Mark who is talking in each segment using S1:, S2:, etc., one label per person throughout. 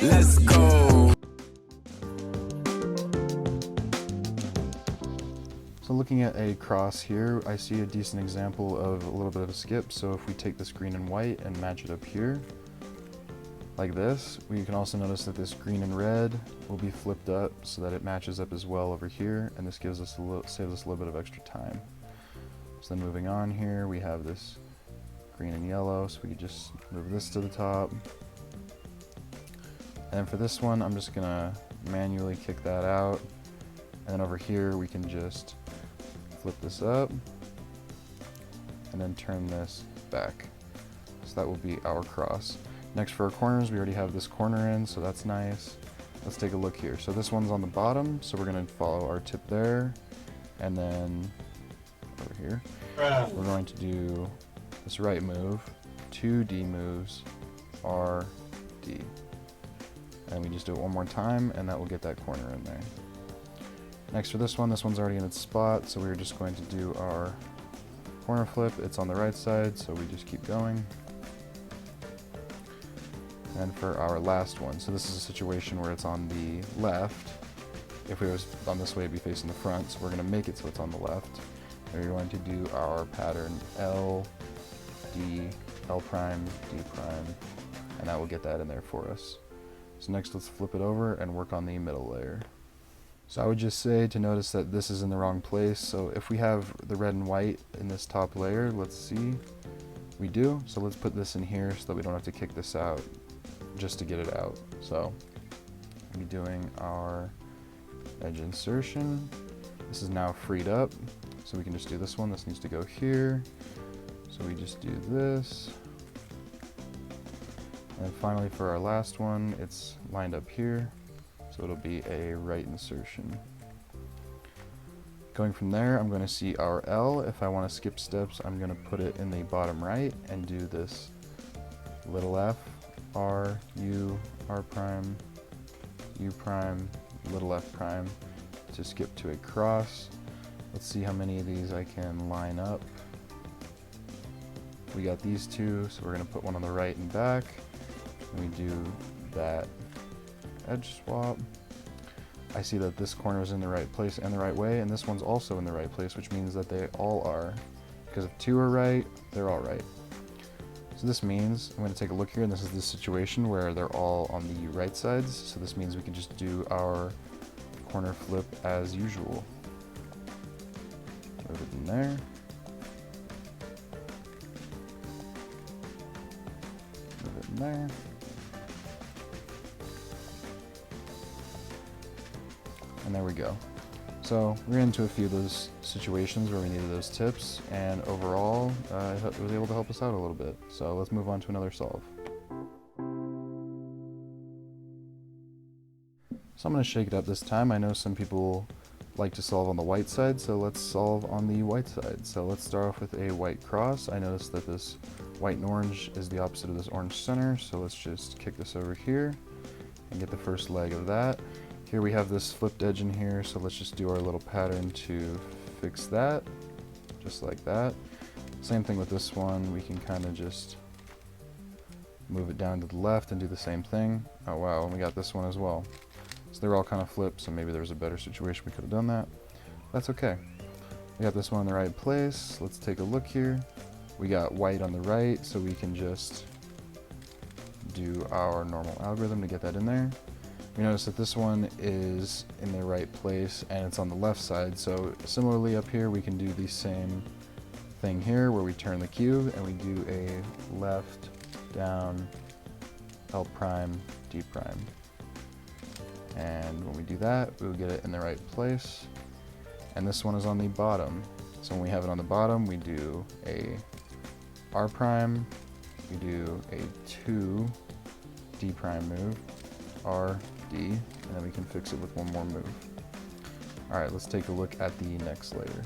S1: Let's go.
S2: So looking at a cross here, I see a decent example of a little bit of a skip. So if we take this green and white and match it up here, like this, we can also notice that this green and red will be flipped up so that it matches up as well over here, and this gives us saves us a little bit of extra time. So then moving on here, we have this green and yellow, so we can just move this to the top. And for this one, I'm just gonna manually kick that out, and then over here we can just flip this up and then turn this back. So that will be our cross. Next for our corners, we already have this corner in, so that's nice. Let's take a look here. So this one's on the bottom, so we're gonna follow our tip there, and then over here, we're going to do this right move, 2 D moves, R, D. And we just do it one more time, and that will get that corner in there. Next for this one's already in its spot, so we're just going to do our corner flip. It's on the right side, so we just keep going. And for our last one, so this is a situation where it's on the left. If it was on this way, it'd be facing the front, so we're going to make it so it's on the left. And we're going to do our pattern L, D, L prime, D prime, and that will get that in there for us. So next let's flip it over and work on the middle layer. So I would just say to notice that this is in the wrong place. So if we have the red and white in this top layer, let's see, we do. So let's put this in here so that we don't have to kick this out just to get it out. So we'll be doing our edge insertion. This is now freed up, so we can just do this one. This needs to go here. So we just do this. And finally for our last one, it's lined up here. So it'll be a right insertion. Going from there, I'm going to see our L. If I want to skip steps, I'm going to put it in the bottom right and do this little f, R, U, R prime, U prime, little f prime to skip to a cross. Let's see how many of these I can line up. We got these two, so we're going to put one on the right and back. And we do that edge swap. I see that this corner is in the right place and the right way, and this one's also in the right place, which means that they all are. Because if 2 are right, they're all right. So this means, I'm going to take a look here, and this is the situation where they're all on the right sides, so this means we can just do our corner flip as usual. Move it in there. Move it in there. And there we go. So we're into a few of those situations where we needed those tips, and overall it was able to help us out a little bit. So let's move on to another solve. So I'm going to shake it up this time. I know some people like to solve on the white side, so let's solve on the white side. So let's start off with a white cross. I noticed that this white and orange is the opposite of this orange center, so let's just kick this over here and get the first leg of that. Here we have this flipped edge in here, so let's just do our little pattern to fix that, just like that. Same thing with this one, we can kind of just move it down to the left and do the same thing. Oh wow, and we got this one as well. So they're all kind of flipped, so maybe there's a better situation we could have done that. That's okay. We got this one in the right place. Let's take a look here. We got white on the right, so we can just do our normal algorithm to get that in there. We notice that this one is in the right place and it's on the left side, so similarly up here we can do the same thing here where we turn the cube and we do a left, down, L prime, D prime. And when we do that, we'll get it in the right place. And this one is on the bottom. So when we have it on the bottom, we do a R prime, we do a 2 D prime move, R, D, and then we can fix it with one more move. Alright, let's take a look at the next layer.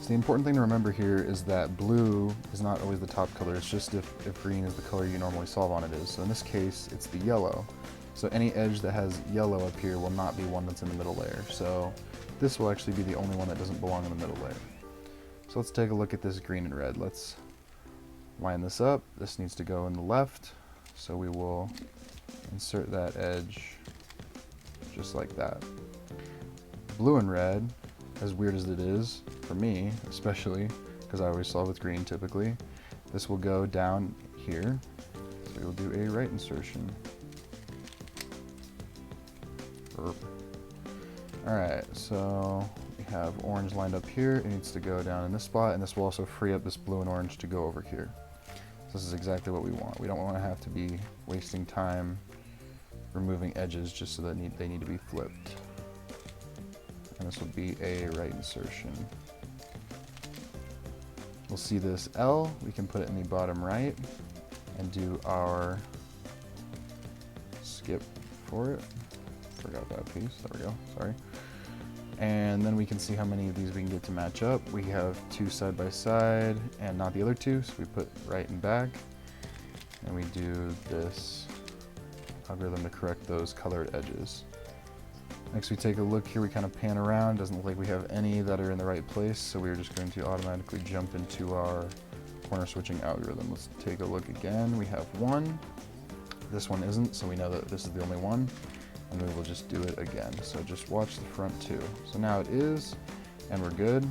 S2: So the important thing to remember here is that blue is not always the top color, it's just if green is the color you normally solve on it is. So in this case, it's the yellow. So any edge that has yellow up here will not be one that's in the middle layer. So this will actually be the only one that doesn't belong in the middle layer. So let's take a look at this green and red. Let's line this up. This needs to go in the left. So we will insert that edge just like that. Blue and red, as weird as it is, for me especially, because I always solve with green typically, this will go down here, so we'll do a right insertion. Alright, so we have orange lined up here, it needs to go down in this spot, and this will also free up this blue and orange to go over here. So this is exactly what we want. We don't want to have to be wasting time removing edges just so that they need to be flipped. And this will be a right insertion. We'll see this L, we can put it in the bottom right and do our skip for it. Forgot that piece, there we go, sorry. And then we can see how many of these we can get to match up. We have 2 side by side and not the other 2, so we put right and back. And we do this algorithm to correct those colored edges. Next we take a look here, we kind of pan around, doesn't look like we have any that are in the right place, so we're just going to automatically jump into our corner switching algorithm. Let's take a look again. We have 1, this one isn't, so we know that this is the only one, and we will just do it again. So just watch the front 2. So now it is, and we're good,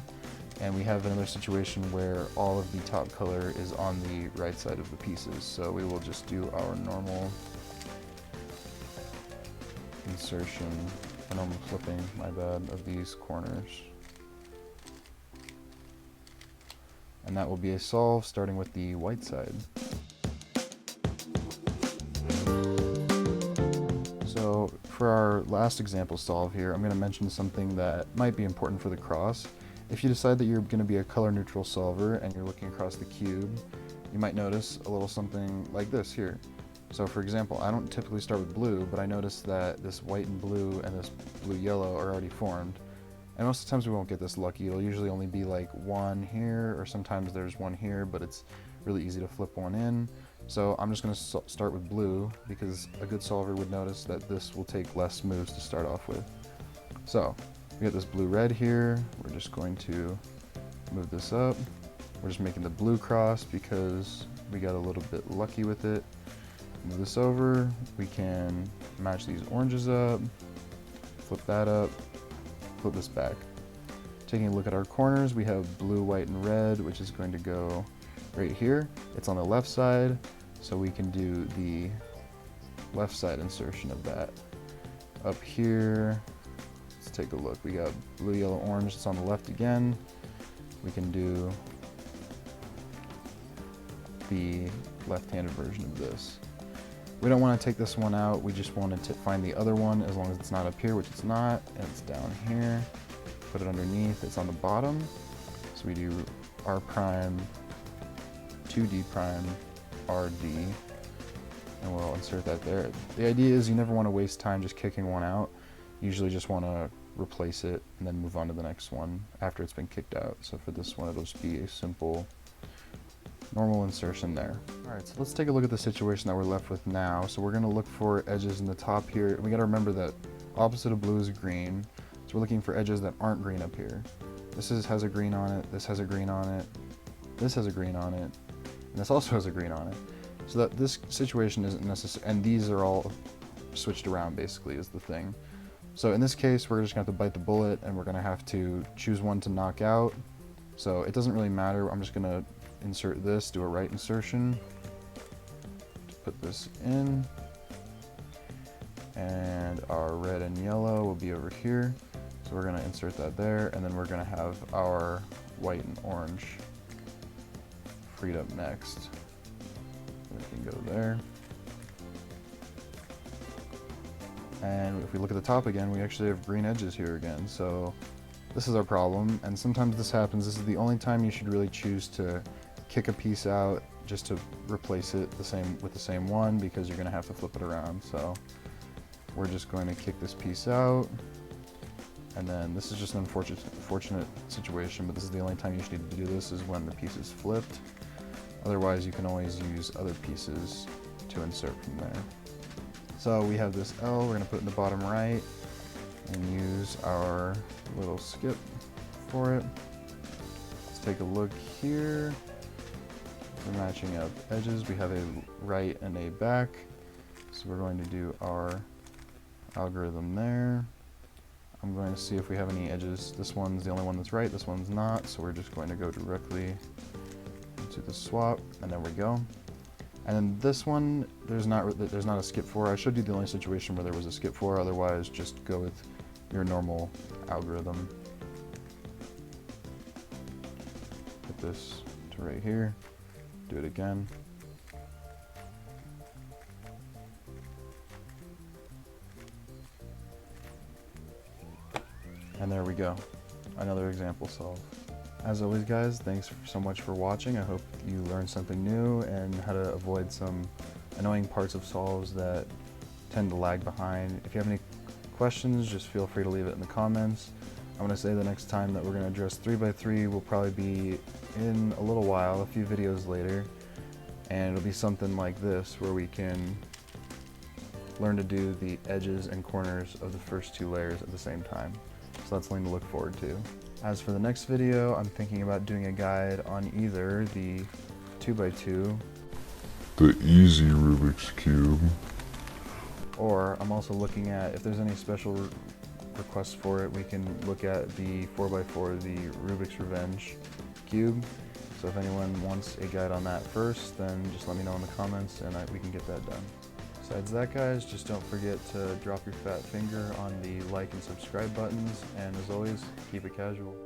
S2: and we have another situation where all of the top color is on the right side of the pieces, so we will just do our normal insertion, or normal flipping, my bad, of these corners. And that will be a solve starting with the white side. So for our last example solve here, I'm going to mention something that might be important for the cross. If you decide that you're going to be a color neutral solver and you're looking across the cube, you might notice a little something like this here. So for example, I don't typically start with blue, but I notice that this white and blue and this blue-yellow are already formed. And most of the times we won't get this lucky. It'll usually only be like one here, or sometimes there's one here, but it's really easy to flip one in. So I'm just going to start with blue, because a good solver would notice that this will take less moves to start off with. So we got this blue-red here. We're just going to move this up. We're just making the blue cross because we got a little bit lucky with it. Move this over. We can match these oranges up, flip that up, flip this back. Taking a look at our corners, we have blue, white, and red, which is going to go right here. It's on the left side, so we can do the left side insertion of that. Up here, let's take a look. We got blue, yellow, orange. It's on the left again. We can do the left-handed version of this. We don't want to take this one out, we just wanted to find the other one, as long as it's not up here, which it's not, and it's down here. Put it underneath, it's on the bottom. So we do R prime, 2D prime, RD, and we'll insert that there. The idea is you never want to waste time just kicking one out. You usually just want to replace it and then move on to the next one after it's been kicked out. So for this one, it'll just be a simple normal insertion there. Alright, so let's take a look at the situation that we're left with now. So we're going to look for edges in the top here. We got to remember that opposite of blue is green. So we're looking for edges that aren't green up here. This has a green on it, this has a green on it, this has a green on it, and this also has a green on it. So that this situation isn't necessary, and these are all switched around basically is the thing. So in this case, we're just going to have to bite the bullet, and we're going to have to choose one to knock out. So it doesn't really matter. I'm just going to insert this, do a right insertion, put this in, and our red and yellow will be over here. So we're going to insert that there, and then we're going to have our white and orange freed up next. It can go there. And if we look at the top again, we actually have green edges here again. So this is our problem, and sometimes this happens. This is the only time you should really choose to kick a piece out just to replace it with the same one, because you're going to have to flip it around. So we're just going to kick this piece out, and then this is just an unfortunate situation, but this is the only time you should need to do this, is when the piece is flipped. Otherwise, you can always use other pieces to insert from there. So we have this L, we're going to put it in the bottom right and use our little skip for it. Let's take a look here. We're matching up edges. We have a right and a back. So we're going to do our algorithm there. I'm going to see if we have any edges. This one's the only one that's right, this one's not, so we're just going to go directly into the swap, and there we go. And then this one, there's not a skip for. I showed you the only situation where there was a skip for, otherwise just go with your normal algorithm. Put this to right here, do it again. And there we go, another example solved. As always guys, thanks so much for watching. I hope you learned something new and how to avoid some annoying parts of solves that tend to lag behind. If you have any questions, just feel free to leave it in the comments. I'm going to say the next time that we're going to address 3x3 will probably be in a little while, a few videos later, and it'll be something like this where we can learn to do the edges and corners of the first two layers at the same time. So that's something to look forward to. As for the next video, I'm thinking about doing a guide on either the 2x2,
S1: the easy Rubik's Cube,
S2: or I'm also looking at, if there's any special requests for it, we can look at the 4x4, the Rubik's Revenge Cube. So if anyone wants a guide on that first, then just let me know in the comments and we can get that done. Besides that guys, just don't forget to drop your fat finger on the like and subscribe buttons, and as always, keep it casual.